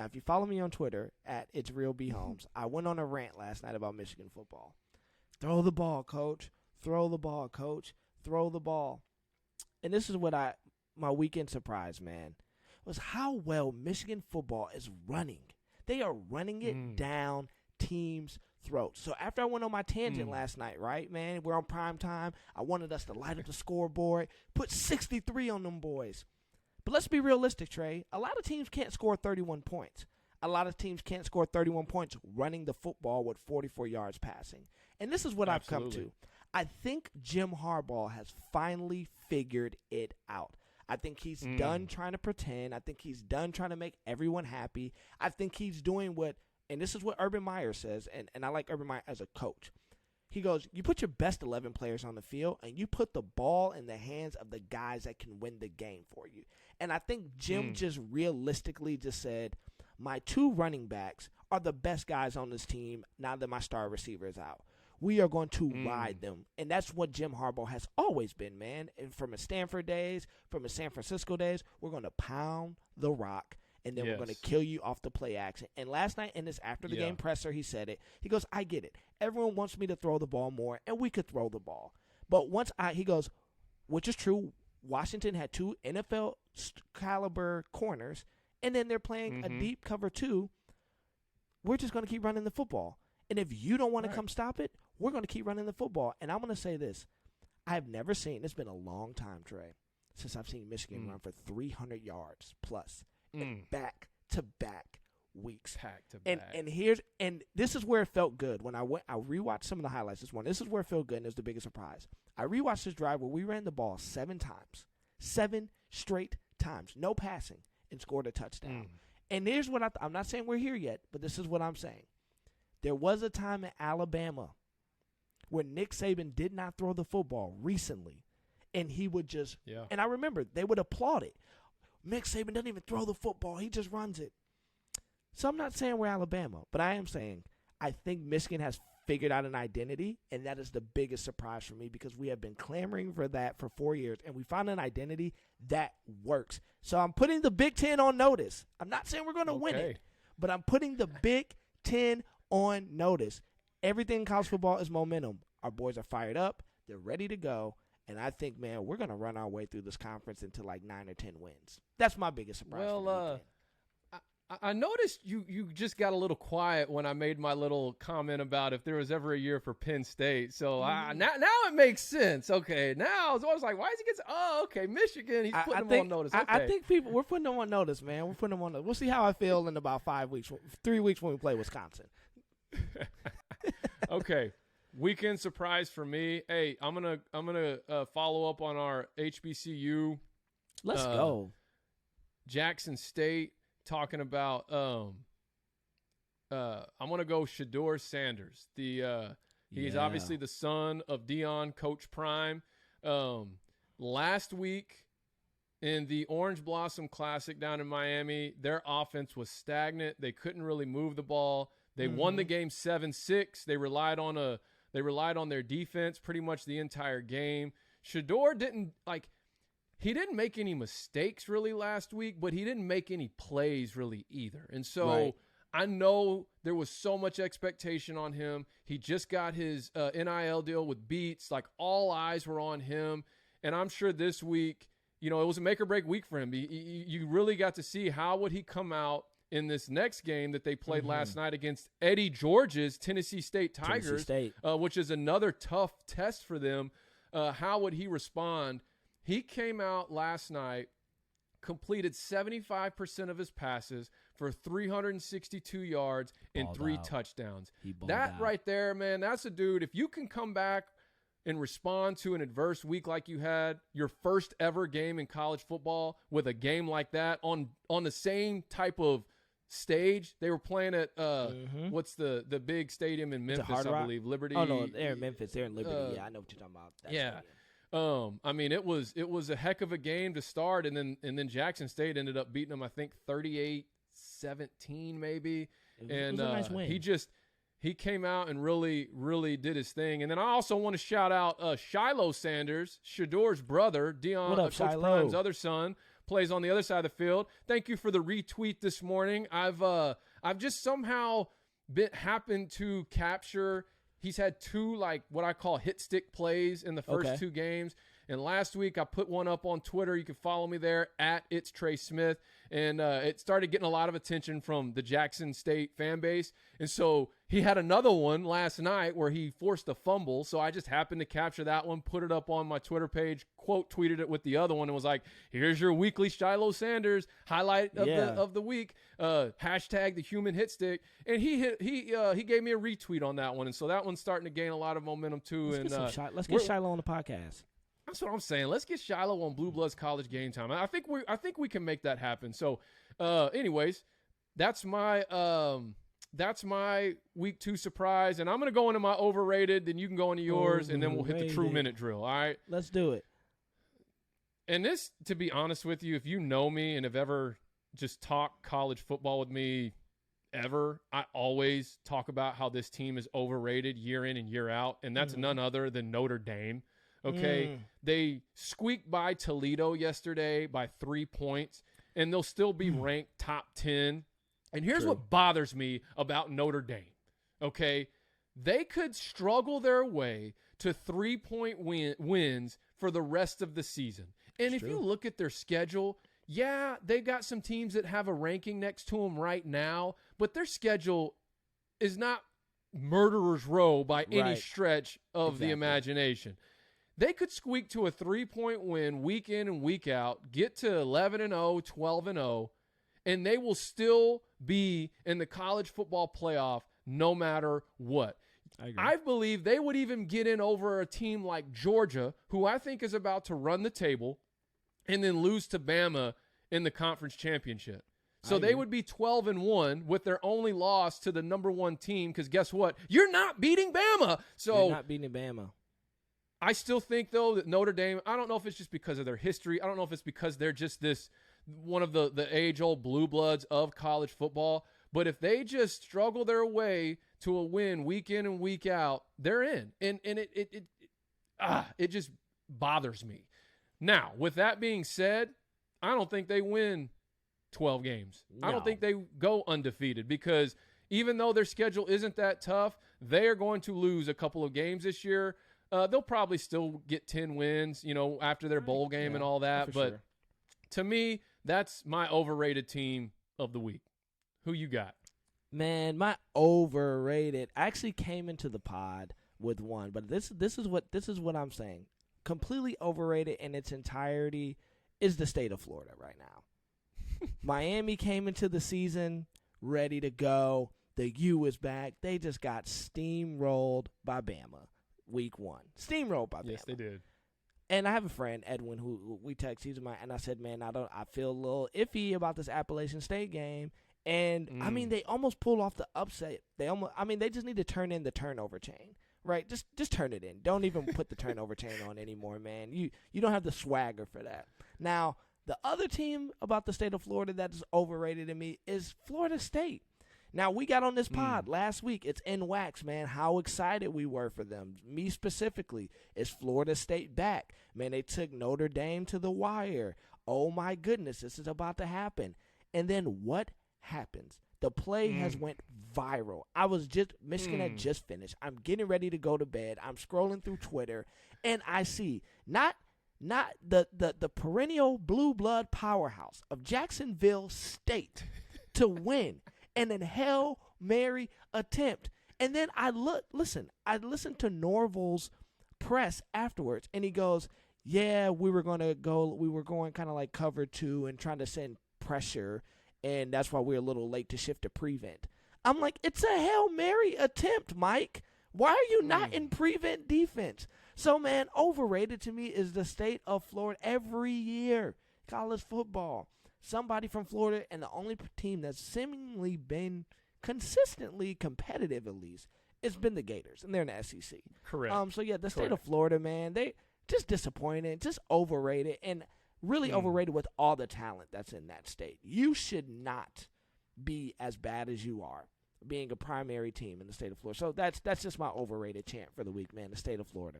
Now, if you follow me on Twitter at It's Real B Holmes, I went on a rant last night about Michigan football. Throw the ball, coach. Throw the ball, coach. Throw the ball. And this is what my weekend surprise, man, was how well Michigan football is running. They are running it down teams' throats. So after I went on my tangent last night, right, man, we're on prime time. I wanted us to light up the scoreboard, put 63 on them boys. But let's be realistic, Trey. A lot of teams can't score 31 points. A lot of teams can't score 31 points running the football with 44 yards passing. And this is what I've come to. I think Jim Harbaugh has finally figured it out. I think he's done trying to pretend. I think he's done trying to make everyone happy. I think he's doing what, and this is what Urban Meyer says, and I like Urban Meyer as a coach. He goes, you put your best 11 players on the field, and you put the ball in the hands of the guys that can win the game for you. And I think Jim just realistically just said, my two running backs are the best guys on this team now that my star receiver is out. We are going to ride them. And that's what Jim Harbaugh has always been, man. And from his Stanford days, from his San Francisco days, we're going to pound the rock, and then we're going to kill you off the play action. And last night in this after-the-game presser, he said it. He goes, I get it. Everyone wants me to throw the ball more, and we could throw the ball. But he goes, which is true, Washington had two NFL-caliber corners, and then they're playing a deep cover 2. We're just going to keep running the football. And if you don't want to come stop it, we're going to keep running the football. And I'm going to say this. I have never seen – it's been a long time, Trey, since I've seen Michigan run for 300 yards plus in back-to-back weeks. And this is where it felt good. When I rewatched some of the highlights this morning. This is where it felt good, and it was the biggest surprise. I rewatched this drive where we ran the ball 7 times. 7 straight times. No passing, and scored a touchdown. And here's what I'm not saying we're here yet, but this is what I'm saying. There was a time in Alabama where Nick Saban did not throw the football recently, and he would just and I remember they would applaud it. Nick Saban doesn't even throw the football. He just runs it. So I'm not saying we're Alabama, but I am saying I think Michigan has figured out an identity, and that is the biggest surprise for me because we have been clamoring for that for 4 years, and we found an identity that works. So I'm putting the Big Ten on notice. I'm not saying we're going to win it, but I'm putting the Big Ten on notice. Everything in college football is momentum. Our boys are fired up. They're ready to go. And I think, man, we're going to run our way through this conference into like 9 or 10 wins. That's my biggest surprise. Well, I noticed you just got a little quiet when I made my little comment about if there was ever a year for Penn State. So now it makes sense. Okay, now I was like, why is he getting? Oh, okay, Michigan. He's putting them on notice. Okay. I think we're putting them on notice, man. We're putting them on notice. We'll see how I feel in about 3 weeks when we play Wisconsin. Okay, weekend surprise for me. Hey, I'm gonna follow up on our HBCU. Let's go. Jackson State. Talking about, I'm going to go Shedeur Sanders. He's obviously the son of Deion, Coach Prime. Last week in the Orange Blossom Classic down in Miami, their offense was stagnant. They couldn't really move the ball. They won the game 7-6. They relied on their defense pretty much the entire game. Shedeur he didn't make any mistakes really last week, but he didn't make any plays really either. And so I know there was so much expectation on him. He just got his NIL deal with Beats. Like, all eyes were on him. And I'm sure this week, it was a make or break week for him. You really got to see how would he come out in this next game that they played last night against Eddie George's Tennessee State Tigers, which is another tough test for them. How would he respond? He came out last night, completed 75% of his passes for 362 yards and 3 touchdowns. That right there, man, that's a dude. If you can come back and respond to an adverse week like you had, your first ever game in college football with a game like that on the same type of stage. They were playing at what's the big stadium in Memphis, I believe, Liberty. Oh no, they're in Memphis. They're in Liberty. I know what you're talking about. That stadium. I mean, it was a heck of a game to start, and then Jackson State ended up beating them, I think 38-17 maybe. It was a nice win. He came out and really did his thing. And then I also want to shout out Shiloh Sanders, Shadeur's brother, Coach Prime's other son, plays on the other side of the field. Thank you for the retweet this morning. I've just somehow happened to capture. He's had 2 like what I call hit stick plays in the first 2 games. And last week I put one up on Twitter. You can follow me there at It's Trey Smith. And it started getting a lot of attention from the Jackson State fan base. And so he had another one last night where he forced a fumble. So I just happened to capture that one, put it up on my Twitter page, quote tweeted it with the other one, and was like, here's your weekly Shiloh Sanders highlight of the week. Hashtag the human hit stick. And he gave me a retweet on that one. And so that one's starting to gain a lot of momentum too. Let's get Shiloh on the podcast. That's what I'm saying. Let's get Shiloh on Blue Bloods College Game Time. I think we can make that happen. So, anyways, that's my week 2 surprise, and I'm gonna go into my overrated. Then you can go into yours, and then we'll hit the true minute drill. All right. Let's do it. And this, to be honest with you, if you know me and have ever just talked college football with me ever, I always talk about how this team is overrated year in and year out, and that's none other than Notre Dame. Okay, they squeaked by Toledo yesterday by 3 points, and they'll still be ranked top 10. And here's what bothers me about Notre Dame. Okay, they could struggle their way to 3-point wins for the rest of the season. And if you look at their schedule, yeah, they got some teams that have a ranking next to them right now, but their schedule is not murderer's row by any stretch of the imagination. They could squeak to a 3-point win week in and week out, get to 11-0, 12-0, and they will be in the college football playoff no matter what. I believe they would even get in over a team like Georgia, who I think is about to run the table, and then lose to Bama in the conference championship. So they would be 12-1 with their only loss to the number 1 team, because guess what? You're not beating Bama. So you're not beating Bama. I still think, though, that Notre Dame, I don't know if it's just because of their history. I don't know if it's because they're just one of the age-old blue bloods of college football. But if they just struggle their way to a win week in and week out, they're in. And it just bothers me. Now, with that being said, I don't think they win 12 games. No. I don't think they go undefeated, because even though their schedule isn't that tough, they are going to lose a couple of games this year. They'll probably still get 10 wins, after their bowl game and all that. But to me, that's my overrated team of the week. Who you got? Man, my overrated. I actually came into the pod with one, but this is what I'm saying. Completely overrated in its entirety is the state of Florida right now. Miami came into the season ready to go. The U is back. They just got steamrolled by Bama. Week 1. Steamrolled by Bama. Yes, they did. And I have a friend, Edwin, who we text. And I said, man, I feel a little iffy about this Appalachian State game. And I mean, they almost pulled off the upset. They just need to turn in the turnover chain, right? Just turn it in. Don't even put the turnover chain on anymore, man. You don't have the swagger for that. Now, the other team about the state of Florida that is overrated to me is Florida State. Now, we got on this pod last week. It's in wax, man, how excited we were for them. Me specifically. Is Florida State back? Man, they took Notre Dame to the wire. Oh, my goodness, this is about to happen. And then what happens? The play has went viral. Michigan had just finished. I'm getting ready to go to bed. I'm scrolling through Twitter, and I see not the perennial blue blood powerhouse of Jacksonville State to win. And an Hail Mary attempt. And then I listened to Norval's press afterwards, and he goes, yeah, we were going kind of like cover 2 and trying to send pressure, and that's why we're a little late to shift to prevent. I'm like, it's a Hail Mary attempt, Mike. Why are you not in prevent defense? So, man, overrated to me is the state of Florida every year. College football. Somebody from Florida, and the only team that's seemingly been consistently competitive, at least, it's been the Gators, and they're in the SEC. Correct. So, yeah, the state of Florida, man, they just disappointed, just overrated, and really overrated with all the talent that's in that state. You should not be as bad as you are being a primary team in the state of Florida. So that's just my overrated chant for the week, man, the state of Florida.